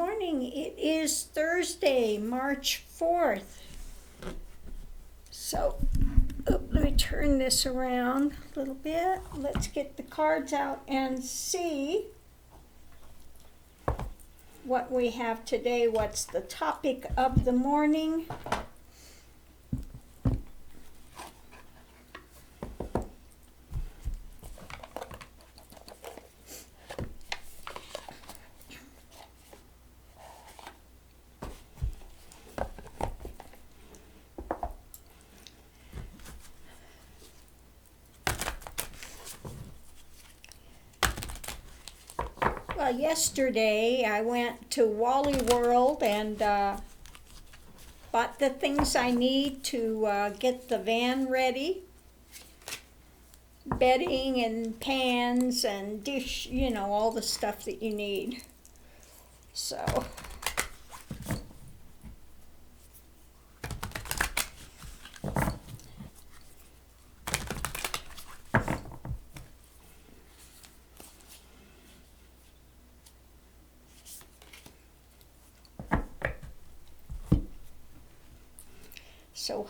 morning. It is Thursday, March 4th. So, let me turn this around a little bit. Let's get the cards out and see what we have today. What's the topic of the morning? Well, yesterday I went to Wally World and bought the things I need to get the van ready. Bedding and pans and dish, all the stuff that you need. So,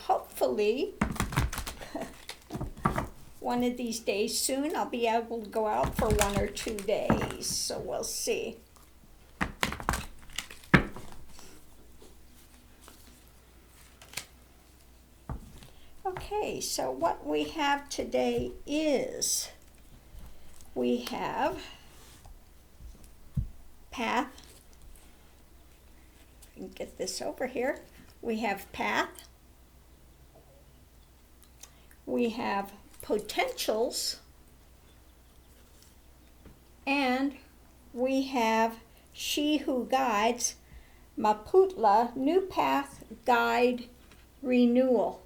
hopefully, one of these days soon, I'll be able to go out for 1 or 2 days. So we'll see. Okay, so what we have today is we have path. I can get this over here. We have path. We have potentials, and we have She Who Guides, Maputla, New Path Guide Renewal.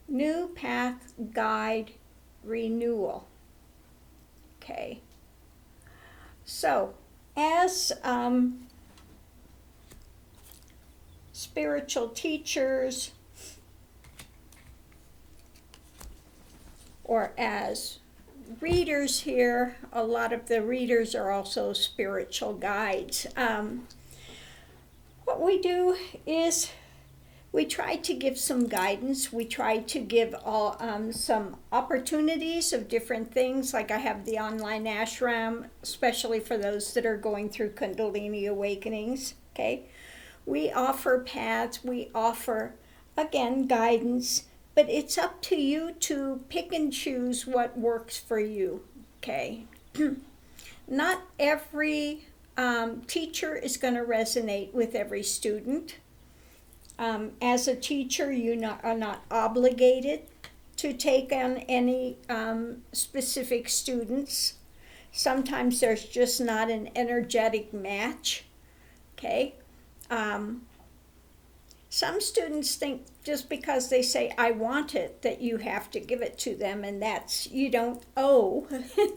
New Path Guide Renewal. Okay. So, as spiritual teachers, or as readers here, a lot of the readers are also spiritual guides. What we do is we try to give some guidance. We try to give all some opportunities of different things. Like I have the online ashram, especially for those that are going through Kundalini awakenings. Okay, we offer paths. We offer, again, guidance. But it's up to you to pick and choose what works for you, okay? Not every teacher is going to resonate with every student. As a teacher, you are not obligated to take on any specific students. Sometimes there's just not an energetic match, okay? Some students think just because they say, I want it, that you have to give it to them, and you don't owe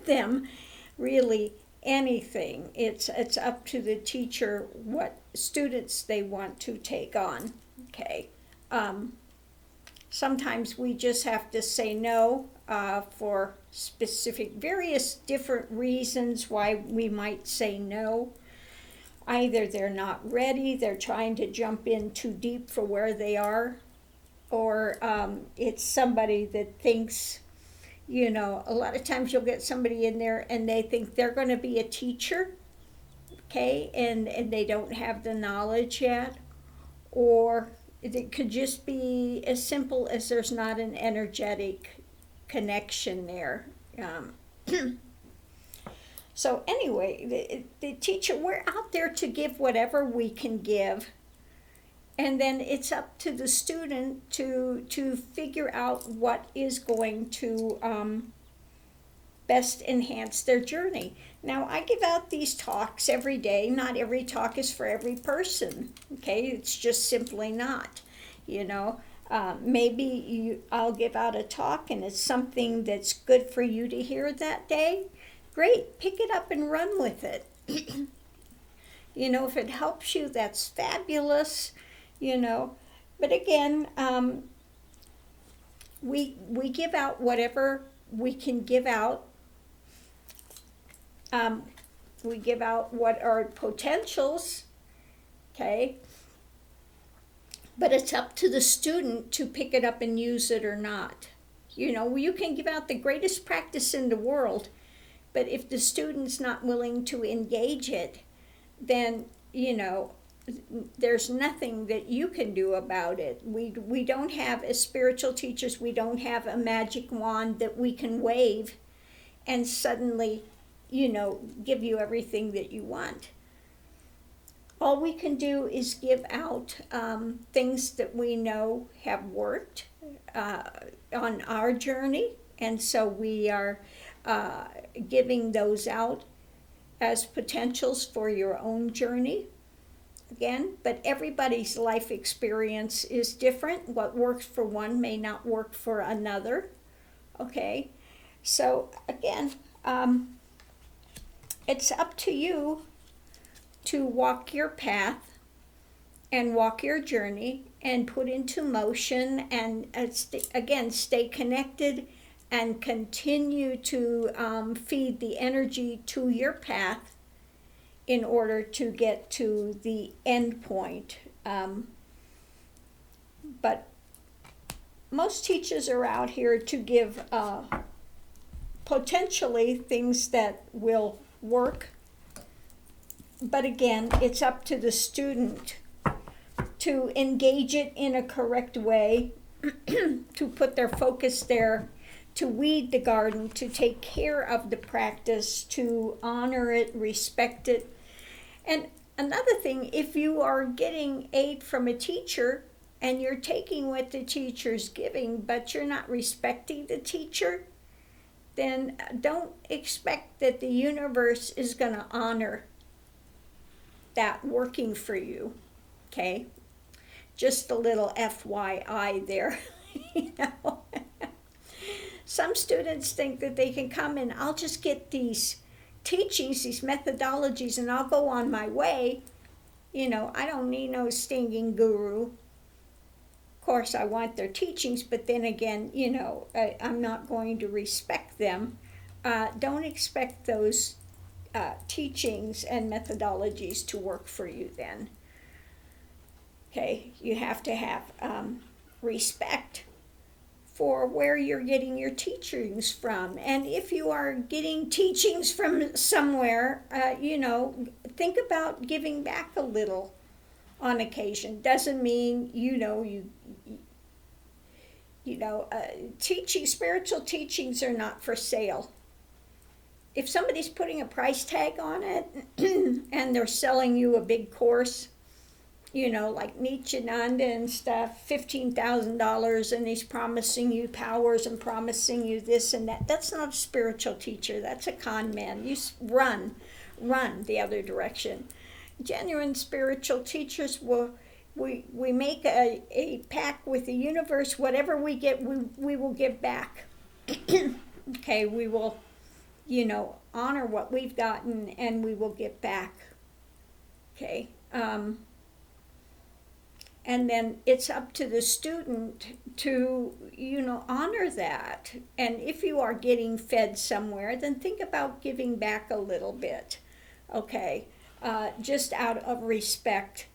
them really anything. It's up to the teacher what students they want to take on, okay? Sometimes we just have to say no for specific, various different reasons why we might say no. Either they're not ready, they're trying to jump in too deep for where they are, or it's somebody that thinks, a lot of times you'll get somebody in there and they think they're going to be a teacher, okay, and they don't have the knowledge yet, or it could just be as simple as there's not an energetic connection there. So anyway, the teacher, we're out there to give whatever we can give. And then it's up to the student to figure out what is going to best enhance their journey. Now, I give out these talks every day. Not every talk is for every person, okay? It's just simply not, Maybe I'll give out a talk and it's something that's good for you to hear that day. Great, pick it up and run with it. If it helps you, that's fabulous, But again, we give out whatever we can give out. We give out what are potentials, okay? But it's up to the student to pick it up and use it or not. You know, you can give out the greatest practice in the world, but if the student's not willing to engage it, then, you know, there's nothing that you can do about it. We don't have, as spiritual teachers, we don't have a magic wand that we can wave and suddenly, you know, give you everything that you want. All we can do is give out things that we know have worked on our journey, and so we are giving those out as potentials for your own journey. Again, but everybody's life experience is different. What works for one may not work for another. Okay, so again, it's up to you to walk your path and walk your journey and put into motion and again, stay connected and continue to feed the energy to your path in order to get to the end point. But most teachers are out here to give potentially things that will work. But again, it's up to the student to engage it in a correct way, to put their focus there, to weed the garden, to take care of the practice, to honor it, respect it. And another thing, if you are getting aid from a teacher and you're taking what the teacher's giving, but you're not respecting the teacher, then don't expect that the universe is going to honor that working for you, okay? Just a little FYI there, you know. Some students think that they can come and I'll just get these teachings, these methodologies, and I'll go on my way. You know, I don't need no stinging guru. Of course, I want their teachings, but then again, you know, I'm not going to respect them. Don't expect those teachings and methodologies to work for you then. Okay, you have to have respect for where you're getting your teachings from. And if you are getting teachings from somewhere, you know, think about giving back a little on occasion. Doesn't mean, spiritual teachings are not for sale. If somebody's putting a price tag on it and they're selling you a big course, you know, like Nityananda and stuff, $15,000, and he's promising you powers and promising you this and that. That's not a spiritual teacher. That's a con man. You run the other direction. Genuine spiritual teachers we make a pact with the universe. Whatever we get, we will give back. Okay, we will, you know, honor what we've gotten and we will give back. Okay. And then it's up to the student to, you know, honor that. And if you are getting fed somewhere, then think about giving back a little bit, okay? Just out of respect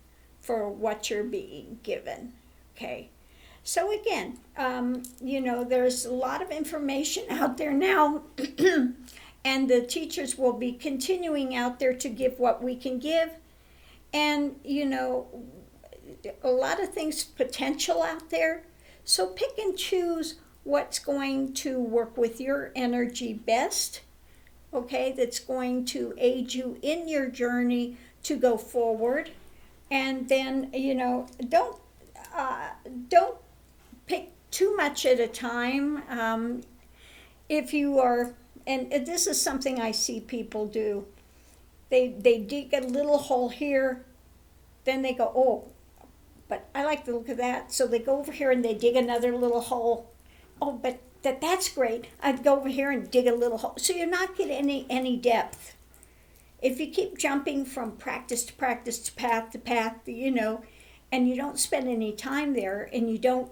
for what you're being given, okay? So again, you know, there's a lot of information out there now, and the teachers will be continuing out there to give what we can give. And, you know, a lot of things potential out there, so pick and choose what's going to work with your energy best, okay, that's going to aid you in your journey to go forward. And then, you know, don't pick too much at a time. If you are, and this is something I see people do, they dig a little hole here, then they go, oh, but I like the look of that. So they go over here and they dig another little hole. Oh, but that's great. I'd go over here and dig a little hole. So you're not getting any depth. If you keep jumping from practice to practice to path, you know, and you don't spend any time there and you don't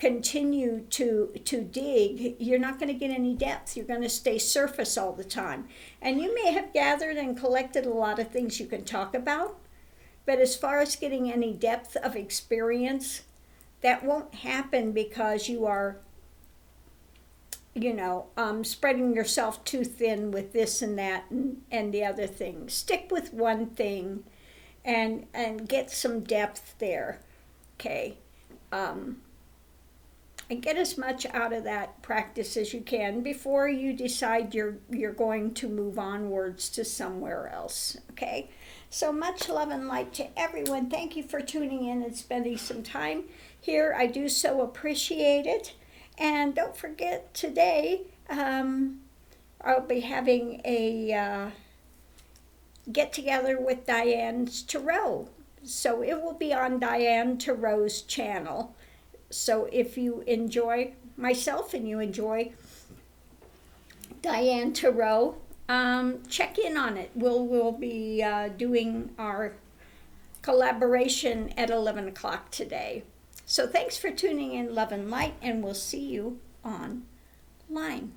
continue to dig, you're not going to get any depth. You're going to stay surface all the time. And you may have gathered and collected a lot of things you can talk about, But as far as getting any depth of experience, that won't happen because you are, spreading yourself too thin with this and that and the other thing. Stick with one thing and get some depth there, okay? And get as much out of that practice as you can before you decide you're going to move onwards to somewhere else, okay? So much love and light to everyone. Thank you for tuning in and spending some time here. I do so appreciate it. And don't forget, today I'll be having a get-together with Diane's Tarot. So it will be on Diane Tarot's channel. So if you enjoy myself and you enjoy Diane Tarot, check in on it. We'll be doing our collaboration at 11 o'clock today. So thanks for tuning in, love and light, and we'll see you online.